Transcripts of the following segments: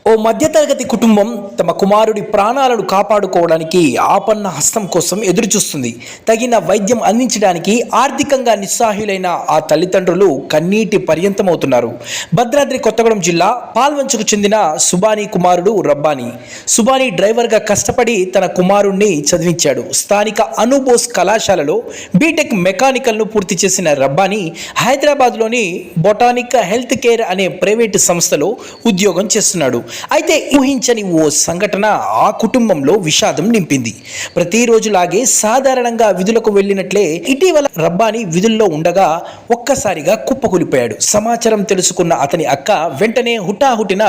ఓ మధ్యతరగతి కుటుంబం తమ కుమారుడి ప్రాణాలను కాపాడుకోవడానికి ఆపన్న హస్తం కోసం ఎదురుచూస్తుంది. తగిన వైద్యం అందించడానికి ఆర్థికంగా నిస్సహాయులైన ఆ తల్లిదండ్రులు కన్నీటి పర్యంతమవుతున్నారు. భద్రాద్రి కొత్తగూడెం జిల్లా పాల్వంచుకు చెందిన సుబానీ కుమారుడు రబ్బానీ. సుబానీ డ్రైవర్గా కష్టపడి తన కుమారుణ్ణి చదివించాడు. స్థానిక అనుబోస్ కళాశాలలో బీటెక్ మెకానికల్ను పూర్తి చేసిన రబ్బానీ హైదరాబాద్లోని బొటానిక్ హెల్త్ కేర్ అనే ప్రైవేటు సంస్థలో ఉద్యోగం చేస్తున్నాడు. అయితే ఊహించని ఓ సంఘటన ఆ కుటుంబంలో విషాదం నింపింది. ప్రతిరోజులాగే సాధారణంగా విధులకు వెళ్ళినట్లే ఇటీవల రబ్బానీ విధుల్లో ఉండగా ఒక్కసారిగా కుప్పకూలిపోయాడు. సమాచారం తెలుసుకున్న అతని అక్క వెంటనే హుటాహుటిన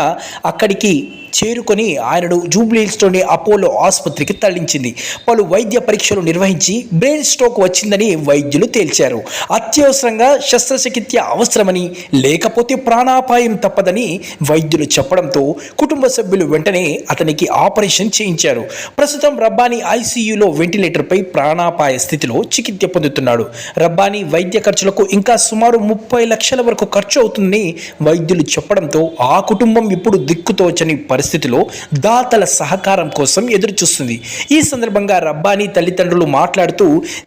అక్కడికి చేరుకొని ఆయనను జూబ్లీహిల్స్లోని అపోలో ఆసుపత్రికి తరలించింది. పలు వైద్య పరీక్షలు నిర్వహించి బ్రెయిన్ స్ట్రోక్ వచ్చిందని వైద్యులు తేల్చారు. అత్యవసరంగా శస్త్రచికిత్స అవసరమని, లేకపోతే ప్రాణాపాయం తప్పదని వైద్యులు చెప్పడంతో కుటుంబ సభ్యులు వెంటనే అతనికి ఆపరేషన్ చేయించారు. ప్రస్తుతం రబ్బానీ ఐసీయూలో వెంటిలేటర్పై ప్రాణాపాయ స్థితిలో చికిత్స పొందుతున్నాడు. రబ్బానీ వైద్య ఖర్చులకు ఇంకా సుమారు 30 లక్షల వరకు ఖర్చు అవుతుందని వైద్యులు చెప్పడంతో ఆ కుటుంబం ఇప్పుడు దిక్కుతోచని పరిస్థితిలో దాతల సహకారం కోసం ఎదురుచూస్తుంది. ఈ సందర్భంగా రబ్బానీ తల్లిదండ్రులు మాట్లాడుతూ,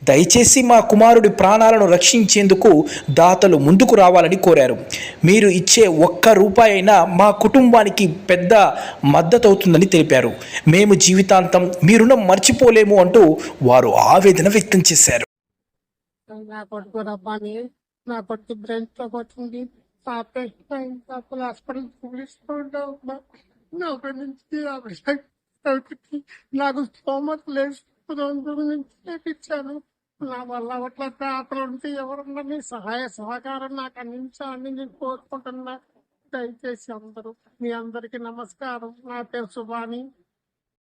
దయచేసి మా కుమారుడి ప్రాణాలను రక్షించేందుకు దాతలు ముందుకు రావాలని కోరారు. మీరు ఇచ్చే ఒక్క రూపాయి అయినా మా కుటుంబానికి పెద్ద మద్దతు అవుతుందని తెలిపారు. మేము జీవితాంతం మీ రుణం మర్చిపోలేము అంటూ వారు ఆవేదన వ్యక్తం చేశారు. నా కొడుకు రబ్బానీ, నా కొడుకు బ్రెయిన్ స్ట్రోక్ వచ్చింది. హాస్పిటల్ చూపిస్తుంటా నాకు నుంచి నాకు స్తోమత లేదు నుంచి చేపించాను. నా వల్ల అట్లా పేపర్ ఉంటే ఎవరన్నా మీ సహాయ సహకారం నాకు అందించాలని నేను కోరుకుంటున్నా. దయచేసి అందరూ, మీ అందరికీ నమస్కారం. నా పేరు సుబానీ.